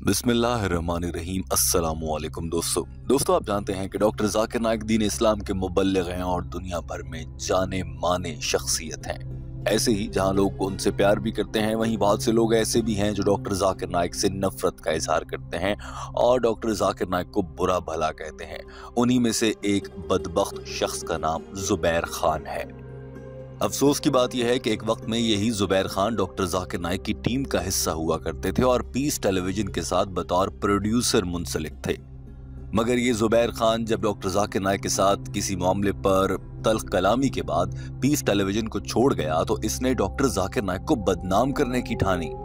बिस्मिल्लाहिर्रहमानिर्रहीम। अस्सलामुअलैकुम दोस्तों आप जानते हैं कि डॉक्टर जाकिर नाइक दीन इस्लाम के मुबल्लिग हैं और दुनिया भर में जाने माने शख्सियत हैं। ऐसे ही जहां लोग उनसे प्यार भी करते हैं, वहीं बहुत से लोग ऐसे भी हैं जो डॉक्टर जाकिर नाइक से नफरत का इजहार करते हैं और डॉक्टर जाकिर नाइक को बुरा भला कहते हैं। उन्हीं में से एक बदबख्त शख्स का नाम जुबैर खान है। अफसोस की बात यह है कि एक वक्त में यही जुबैर खान डॉक्टर जाकिर नाइक की टीम का हिस्सा हुआ करते थे और पीस टेलीविजन के साथ बतौर प्रोड्यूसर मुंसलिक थे। मगर ये जुबैर खान जब डॉक्टर जाकिर नाइक के साथ किसी मामले पर तल्ख कलामी के बाद पीस टेलीविजन को छोड़ गया तो इसने डॉक्टर जाकिर नाइक को बदनाम करने की ठानी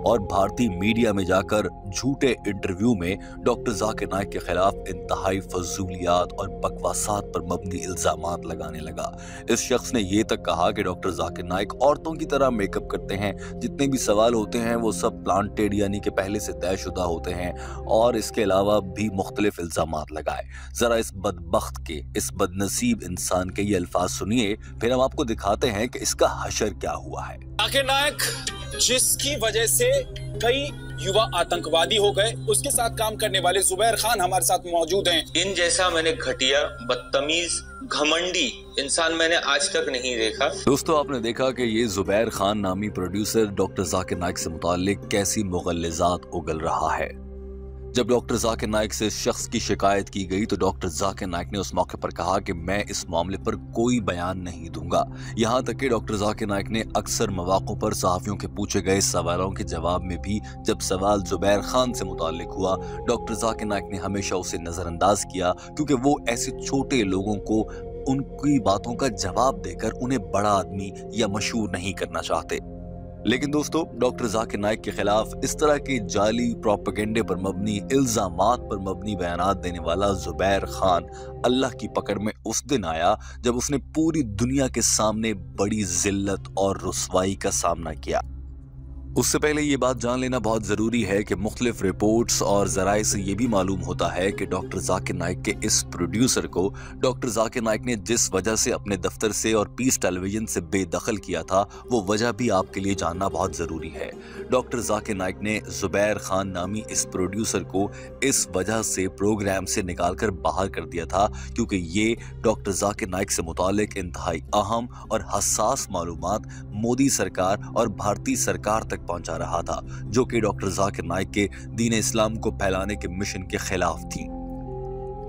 और भारतीय मीडिया में जाकर झूठे इंटरव्यू में डॉक्टर जाकिर नाइक के खिलाफ इंतहाई फजूलियात और बकवासात पर मबनी इल्जामात लगाने लगा। इस शख्स ने ये तक कहा कि डॉक्टर जाकिर नाइक औरतों की तरह मेकअप करते हैं, जितने भी सवाल होते हैं वो सब प्लांटेड यानी कि पहले से तयशुदा होते हैं, और इसके अलावा भी मुख्तलिफ इल्जामात लगाए। जरा इस बदबख्त के, इस बदनसीब इंसान के ये अल्फाज सुनिए, फिर हम आपको दिखाते हैं कि इसका हशर क्या हुआ है। जाकिर नाइक जिसकी वजह से कई युवा आतंकवादी हो गए, उसके साथ काम करने वाले जुबैर खान हमारे साथ मौजूद हैं। इन जैसा मैंने घटिया, बदतमीज, घमंडी इंसान मैंने आज तक नहीं देखा। दोस्तों आपने देखा कि ये जुबैर खान नामी प्रोड्यूसर डॉक्टर जाकिर नाइक से मुताल्लिक कैसी मुगल्लिज़ात उगल रहा है। जब डॉक्टर जाकिर नाइक से इस शख्स की शिकायत की गई तो डॉक्टर जाकिर नाइक ने उस मौके पर कहा कि मैं इस मामले पर कोई बयान नहीं दूंगा। यहाँ तक कि डॉक्टर जाकिर नाइक ने अक्सर मौक़ों पर सहाफ़ियों के पूछे गए सवालों के जवाब में भी जब सवाल जुबैर खान से मुताल्लिक हुआ, डॉक्टर जाकिर नाइक ने हमेशा उसे नज़रअंदाज किया, क्योंकि वो ऐसे छोटे लोगों को उनकी बातों का जवाब देकर उन्हें बड़ा आदमी या मशहूर नहीं करना चाहते। लेकिन दोस्तों डॉक्टर जाकिर नाइक के खिलाफ इस तरह के जाली प्रोपेगेंडे पर मबनी, इल्जामात पर मबनी बयानात देने वाला जुबैर खान अल्लाह की पकड़ में उस दिन आया जब उसने पूरी दुनिया के सामने बड़ी जिल्लत और रुसवाई का सामना किया। उससे पहले ये बात जान लेना बहुत ज़रूरी है कि मुख्तलिफ रिपोर्ट्स और ज़राए से ये भी मालूम होता है कि डॉक्टर जाकिर नाइक के इस प्रोड्यूसर को डॉक्टर जाकिर नाइक ने जिस वजह से अपने दफ्तर से और पीस टेलीविजन से बेदखल किया था, वो वजह भी आपके लिए जानना बहुत ज़रूरी है। डॉक्टर जाकिर नाइक ने जुबैर खान नामी इस प्रोड्यूसर को इस वजह से प्रोग्राम से निकाल कर बाहर कर दिया था क्योंकि ये डॉक्टर जाकिर नाइक से मुतालिक इंतहाई अहम और हसास मालूमात मोदी सरकार और भारतीय सरकार तक पहुंचा रहा था, जो कि डॉक्टर जाकिर नाइक के दीन इस्लाम को फैलाने के मिशन के खिलाफ थी।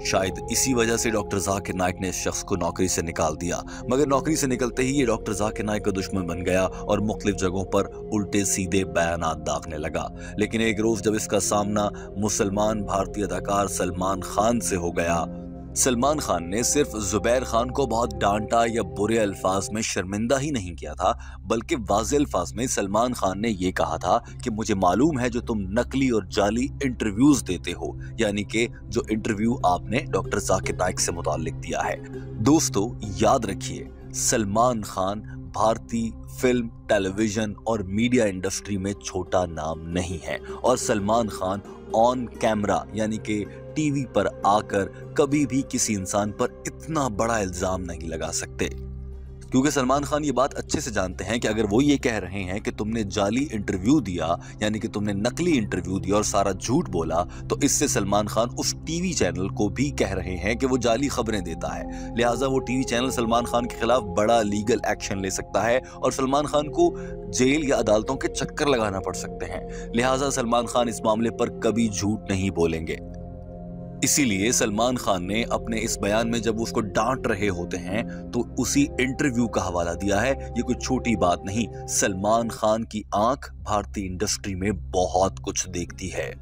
शायद इसी वजह से डॉक्टर जाकिर नाइक ने इस शख्स को नौकरी से निकाल दिया, मगर नौकरी से निकलते ही ये डॉक्टर जाकिर नाइक का दुश्मन बन गया और मुख्तलिफ जगहों पर उल्टे सीधे बयानात दागने लगा। लेकिन एक रोज जब इसका सामना मुसलमान भारतीय अदाकार सलमान खान से हो गया, सलमान खान ने सिर्फ जुबैर खान को बहुत डांटा या बुरे अल्फाज में शर्मिंदा ही नहीं किया था, बल्कि वाज़े अल्फाज में सलमान खान ने यह कहा था कि मुझे मालूम है जो तुम नकली और जाली इंटरव्यूज देते हो, यानी कि जो इंटरव्यू आपने डॉक्टर जाकिर नाइक से मुताल्लिक दिया है। दोस्तों याद रखिए, सलमान खान भारतीय फिल्म, टेलीविजन और मीडिया इंडस्ट्री में छोटा नाम नहीं है और सलमान खान ऑन कैमरा यानी कि टीवी पर आकर कभी भी किसी इंसान पर इतना बड़ा इल्जाम नहीं लगा सकते, क्योंकि सलमान खान ये बात अच्छे से जानते हैं कि अगर वो ये कह रहे हैं कि तुमने जाली इंटरव्यू दिया यानी कि तुमने नकली इंटरव्यू दिया और सारा झूठ बोला, तो इससे सलमान खान उस टीवी चैनल को भी कह रहे हैं कि वो जाली खबरें देता है। लिहाजा वो टीवी चैनल सलमान खान के खिलाफ बड़ा लीगल एक्शन ले सकता है और सलमान खान को जेल या अदालतों के चक्कर लगाना पड़ सकते हैं। लिहाजा सलमान खान इस मामले पर कभी झूठ नहीं बोलेंगे। इसीलिए सलमान खान ने अपने इस बयान में जब उसको डांट रहे होते हैं तो उसी इंटरव्यू का हवाला दिया है। ये कोई छोटी बात नहीं, सलमान खान की आंख भारतीय इंडस्ट्री में बहुत कुछ देखती है।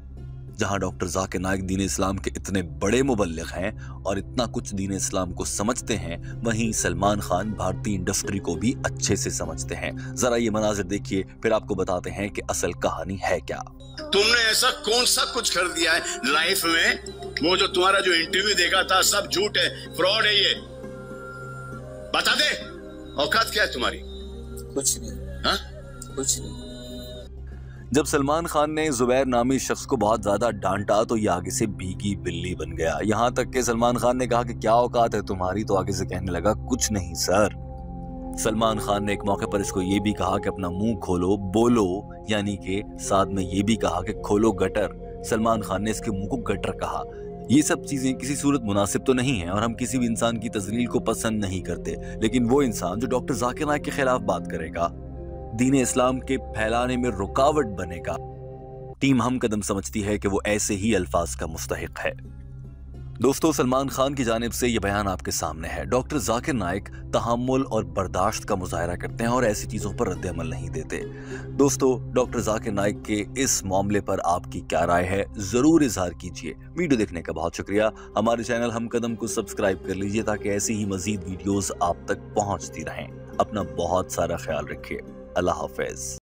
जहां डॉक्टर जाकिर नाइक दीन इस्लाम के इतने बड़े मुबल्लिग हैं और इतना कुछ दीन इस्लाम को समझते हैं, वहीं सलमान खान भारतीय इंडस्ट्री को भी अच्छे से समझते हैं। जरा ये मनाजिर देखिए, फिर आपको बताते हैं कि असल कहानी है क्या। तुमने ऐसा कौन सा कुछ कर दिया है लाइफ में? वो जो तुम्हारा जो इंटरव्यू देखा था सब झूठ है, फ्रॉड है, ये बता दे। औकात क्या है तुम्हारी? कुछ नहीं। हाँ? कुछ नहीं। जब सलमान खान ने जुबैर नामी शख्स को बहुत ज्यादा डांटा तो ये आगे से भीगी बिल्ली बन गया। यहाँ तक कि सलमान खान ने कहा कि क्या औकात है तुम्हारी, तो आगे से कहने लगा कुछ नहीं सर। सलमान खान ने एक मौके पर इसको ये भी कहा कि अपना मुंह खोलो बोलो, यानी कि साथ में ये भी कहा कि खोलो गटर, सलमान खान ने इसके मुंह को गटर कहा। ये सब चीजें किसी सूरत मुनासिब तो नहीं है और हम किसी भी इंसान की तजलील को पसंद नहीं करते, लेकिन वो इंसान जो डॉक्टर जाकिर नाइक के खिलाफ बात करेगा, दीन इस्लाम के फैलाने में रुकावट बनेगा, टीम हम कदम समझती है कि वो ऐसे ही अल्फाज का मुस्तहिक है। दोस्तों, सलमान खान की जानिब से ये बयान आपके सामने है। डॉक्टर जाकिर नाइक तहम्मुल और बर्दाश्त का मुजाहरा करते हैं और ऐसी चीजों पर रद्द-ए-अमल नहीं देते। दोस्तों, डॉक्टर जाकिर नाइक के इस मामले पर आपकी क्या राय है, जरूर इजहार कीजिए। वीडियो देखने का बहुत शुक्रिया। हमारे चैनल हम कदम को सब्सक्राइब कर लीजिए ताकि ऐसी ही मजीद वीडियोस आप तक पहुंचती रहें। अपना बहुत सारा ख्याल रखिए। अल्लाह हाफिज।